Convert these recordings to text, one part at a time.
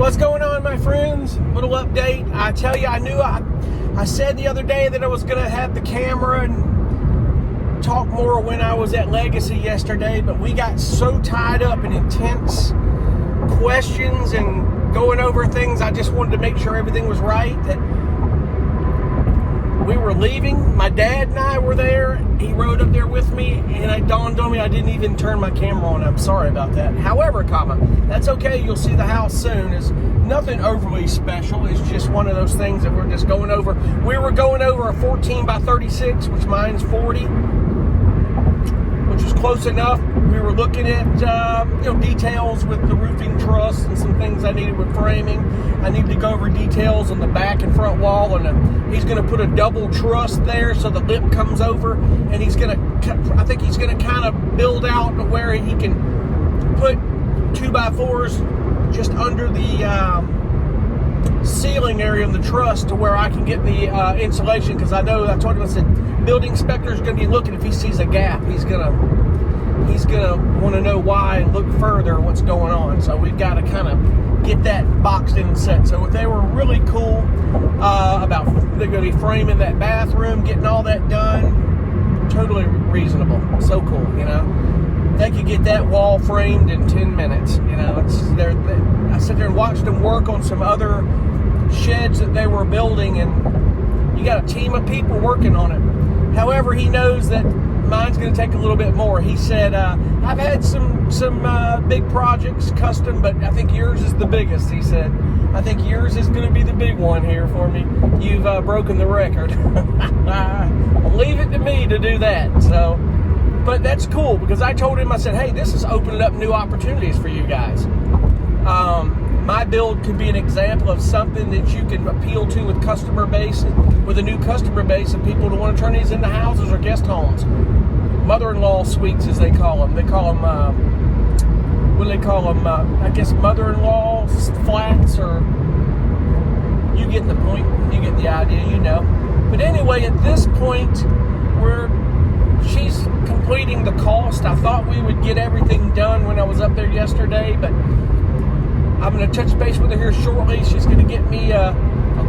What's going on, my friends? Little update. I tell you, I said the other day that I was going to have the camera and talk more when I was at Legacy yesterday, but we got so tied up in intense questions and going over things. I just wanted to make sure everything was right, that we were leaving. My dad and I were there. He rode up there with me, and it dawned on me I didn't even turn my camera on. I'm sorry about that. However, that's okay. You'll see the house soon. It's nothing overly special. It's just one of those things that we're just going over. We were going over a 14 by 36, which mine's 40, which is close enough. We were looking at details with the roofing truss and some things I needed with framing. I need to go over details on the back and front wall, and he's going to put a double truss there so the lip comes over, and I think he's going to kind of build out to where he can put 2x4s just under the ceiling area in the truss to where I can get the insulation, because I told him, I said, building inspector is going to be looking. If he sees a gap, he's gonna want to know why and look further what's going on. So we've got to kind of get that boxed in and set. So they were really cool about they're going to be framing that bathroom, getting all that done. Totally reasonable. So cool, They could get that wall framed in 10 minutes. I sat there and watched them work on some other sheds that they were building, and you got a team of people working on it. However, he knows that mine's going to take a little bit more. He said, I've had some big projects custom, but I think yours is the biggest. He said, I think yours is going to be the big one here for me. You've broken the record. I'll leave it to me to do that. So, but that's cool, because I told him, I said, hey, this is opening up new opportunities for you guys. My build could be an example of something that you can appeal to with customer base, with a new customer base of people who want to turn these into houses or guest homes. Mother-in-law suites, as they call them. They call them, what do they call them? I guess mother-in-law flats, or you get the point. You get the idea, But anyway, at this point, she's completing the cost. I thought we would get everything done when I was up there yesterday, but I'm going to touch base with her here shortly. She's going to get me a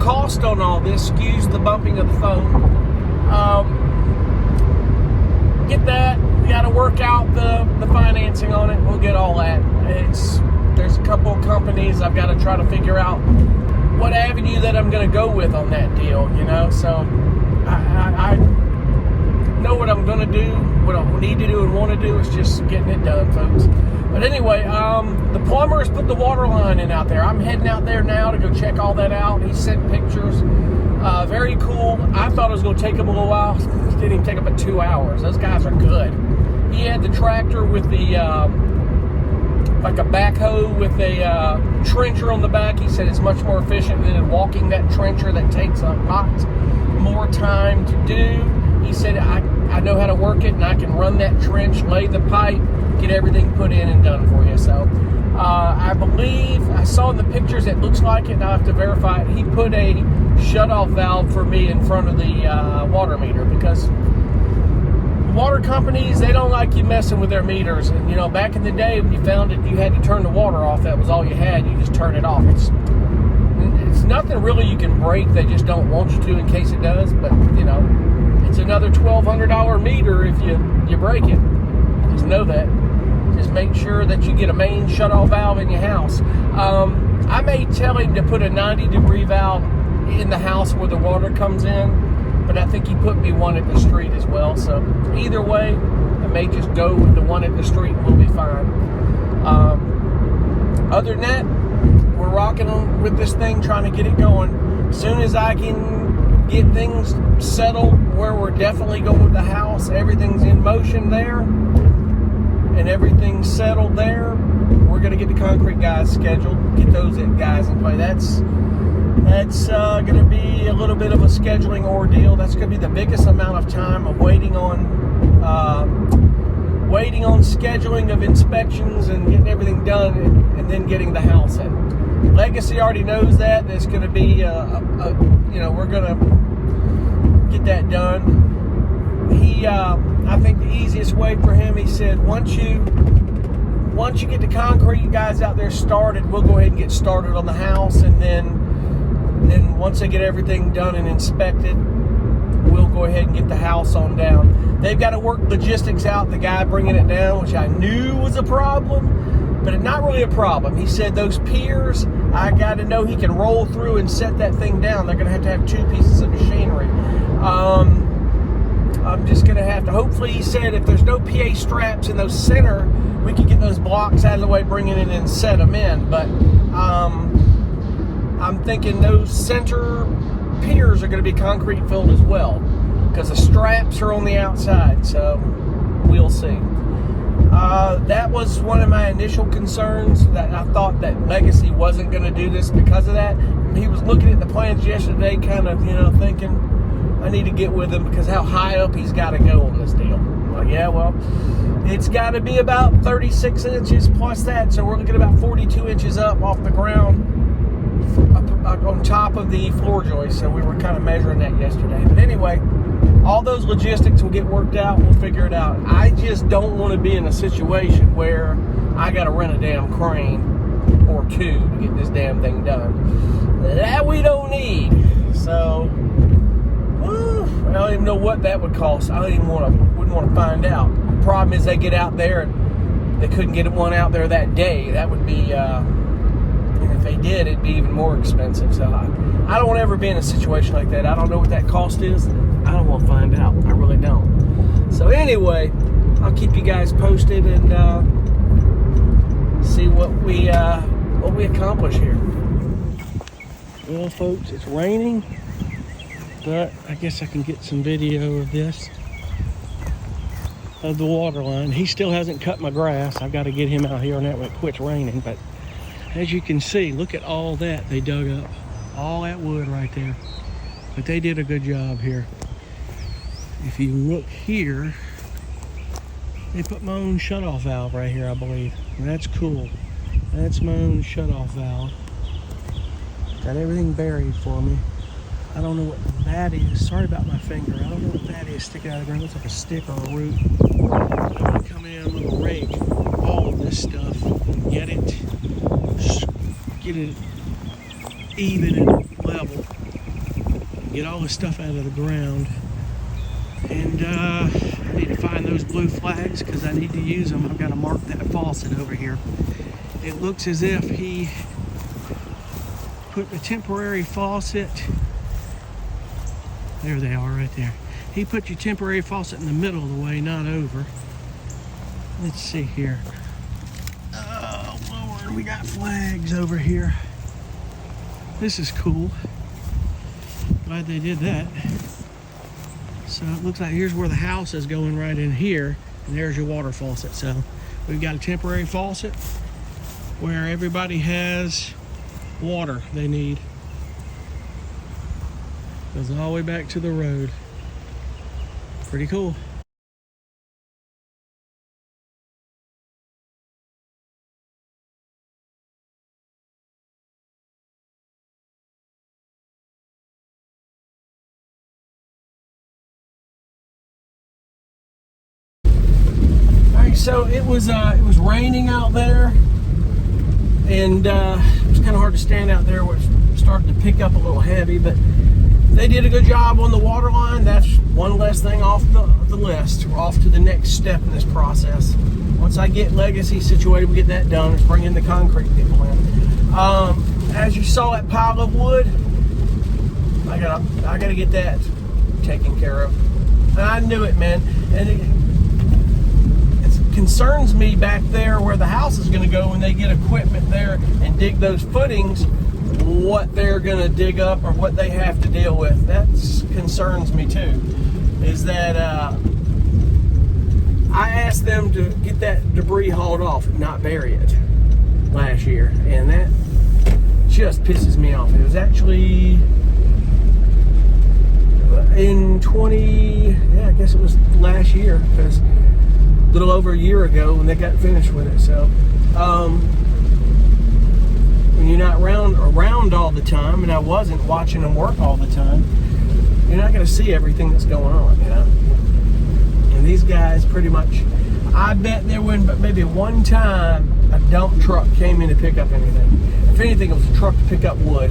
cost on all this. Excuse the bumping of the phone. Get that. We got to work out the financing on it. We'll get all that. There's a couple of companies I've got to try to figure out what avenue that I'm going to go with on that deal, So I know what I'm going to do, what I need to do and want to do is just getting it done, folks. But anyway, the plumber has put the water line in out there. I'm heading out there now to go check all that out. He sent pictures. Very cool. I thought it was going to take him a little while. It didn't even take up 2 hours. Those guys are good. He had the tractor with the, like a backhoe with a trencher on the back. He said it's much more efficient than walking that trencher that takes a lot more time to do. He said, I know how to work it, and I can run that trench, lay the pipe, get everything put in and done for you. So I believe I saw in the pictures it looks like it, and I'll have to verify it. He put a shutoff valve for me in front of the water meter, because water companies, they don't like you messing with their meters. And back in the day when you found it, you had to turn the water off. That was all you had. You just turn it off. It's nothing really you can break. They just don't want you to in case it does. But it's another $1,200 meter if you break it. Just know that. Just make sure that you get a main shutoff valve in your house. I may tell him to put a 90-degree valve in the house where the water comes in, but I think he put me one at the street as well. So either way, I may just go with the one at the street and we'll be fine. Other than that, we're rocking on with this thing, trying to get it going. As soon as I can get things settled where we're definitely going with the house, everything's in motion there, and everything's settled there, we're going to get the concrete guys scheduled, get those guys in play. That's going to be a little bit of a scheduling ordeal. That's going to be the biggest amount of time of waiting on scheduling of inspections and getting everything done, and then getting the house in. Legacy already knows that. There's going to be, we're going to get that done. I think the easiest way for him, he said, once once you get the concrete guys out there started, we'll go ahead and get started on the house, and then once they get everything done and inspected, we'll go ahead and get the house on down. They've got to work logistics out, the guy bringing it down, which I knew was a problem, but it's not really a problem. He said those piers, I got to know he can roll through and set that thing down. They're going to have 2 pieces of machinery. I'm just going to have to, hopefully he said if there's no PA straps in those center, we can get those blocks out of the way, bring it in and set them in. But I'm thinking those center piers are going to be concrete filled as well, because the straps are on the outside, so we'll see. That was one of my initial concerns, that I thought that Legacy wasn't going to do this because of that. He was looking at the plans yesterday, kind of, thinking, I need to get with him because how high up he's got to go on this deal. Well, yeah, well, it's got to be about 36 inches plus that, so we're looking at about 42 inches up off the ground on top of the floor joist. So we were kind of measuring that yesterday. But anyway, all those logistics will get worked out. We'll figure it out. I just don't want to be in a situation where I got to rent a damn crane or 2 to get this damn thing done. That we don't need. So I don't even know what that would cost. I wouldn't want to find out. The problem is they get out there and they couldn't get one out there that day. That would be, and if they did, it'd be even more expensive. So I don't want to ever be in a situation like that. I don't know what that cost is. I don't want to find out. I really don't. So anyway, I'll keep you guys posted and see what we accomplish here. Well, folks, it's raining. But I guess I can get some video of this, of the water line. He still hasn't cut my grass. I've got to get him out here on that when it quits raining. But as you can see, look at all that they dug up. All that wood right there. But they did a good job here. If you look here, they put my own shutoff valve right here, I believe. And that's cool. That's my own shutoff valve. Got everything buried for me. I don't know what that is. Sorry about my finger. I don't know what that is sticking out of the ground. It looks like a stick or a root. I'm going to come in with a rake, all of this stuff, and get it even and level. Get all this stuff out of the ground. And I need to find those blue flags because I need to use them. I've got to mark that faucet over here. It looks as if he put the temporary faucet. There they are right there. He put your temporary faucet in the middle of the way, not over. Let's see here. Oh, Lord, we got flags over here. This is cool. Glad they did that. So it looks like here's where the house is going, right in here, and there's your water faucet. So we've got a temporary faucet where everybody has water they need. Goes all the way back to the road. Pretty cool. Alright, so it was raining out there, and it was kind of hard to stand out there. We're starting to pick up a little heavy, but they did a good job on the water line. That's one less thing off the list. We're off to the next step in this process. Once I get Legacy situated, we get that done. Let's bring in the concrete people in. As you saw, that pile of wood, I gotta get that taken care of. And I knew it, man. And it concerns me back there where the house is going to go when they get equipment there and dig those footings. What they're going to dig up or what they have to deal with. That concerns me too. Is that I asked them to get that debris hauled off, not bury it, last year, and that just pisses me off. It was actually in I guess it was last year, because a little over a year ago when they got finished with it. So when you're not around all the time, and I wasn't watching them work all the time, you're not going to see everything that's going on, you know. And these guys pretty much, I bet there wasn't but maybe one time a dump truck came in to pick up anything. If anything, it was a truck to pick up wood.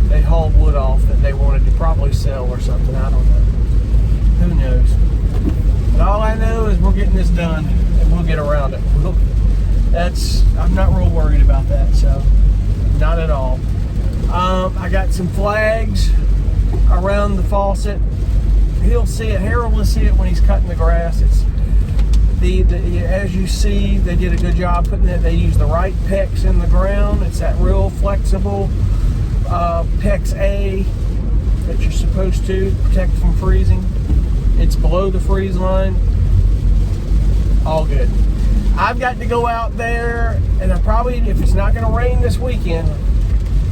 They hauled wood off that they wanted to probably sell or something. I don't know. Who knows? But all I know is we're getting this done and we'll get around it. I'm not real worried about that, so not at all. I got some flags around the faucet. He'll see it. Harold will see it when he's cutting the grass. It's as you see, they did a good job putting it. They used the right PEX in the ground. It's that real flexible PEX A that you're supposed to protect from freezing. It's below the freeze line. All good. I've got to go out there, and I probably, if it's not going to rain this weekend,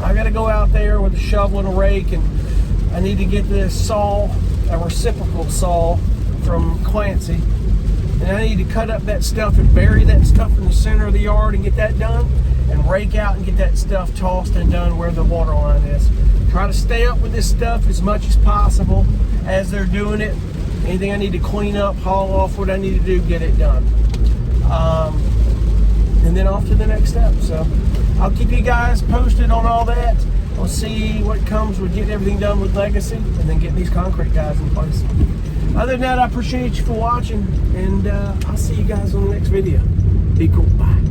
I got to go out there with a shovel and a rake, and I need to get this saw, a reciprocal saw from Clancy, and I need to cut up that stuff and bury that stuff in the center of the yard and get that done, and rake out and get that stuff tossed and done where the water line is. Try to stay up with this stuff as much as possible as they're doing it. Anything I need to clean up, haul off what I need to do, get it done. And then off to the next step. So I'll keep you guys posted on all that. We'll see what comes with getting everything done with Legacy and then getting these concrete guys in place. Other than that, I appreciate you for watching, and I'll see you guys on the next video. Be cool. Bye.